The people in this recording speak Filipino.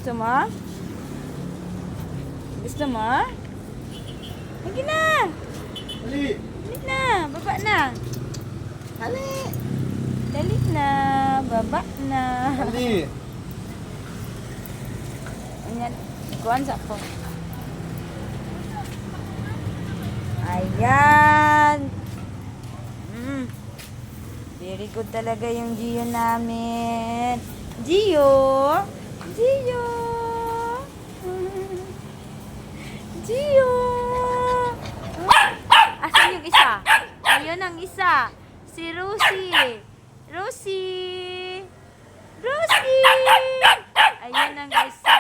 Gusto mo? Gusto mo? Lagi na! Dali! Dali na! Baba na! Dali! Dali na! Baba na! Dali! Ayan. Kuhan sa po. Ayan! Very good talaga yung Gio namin. Gio! Gio! Gio! Asan yung isa? Ayun ang isa. Si Rosie. Rosie! Rosie! Ayun ang isa.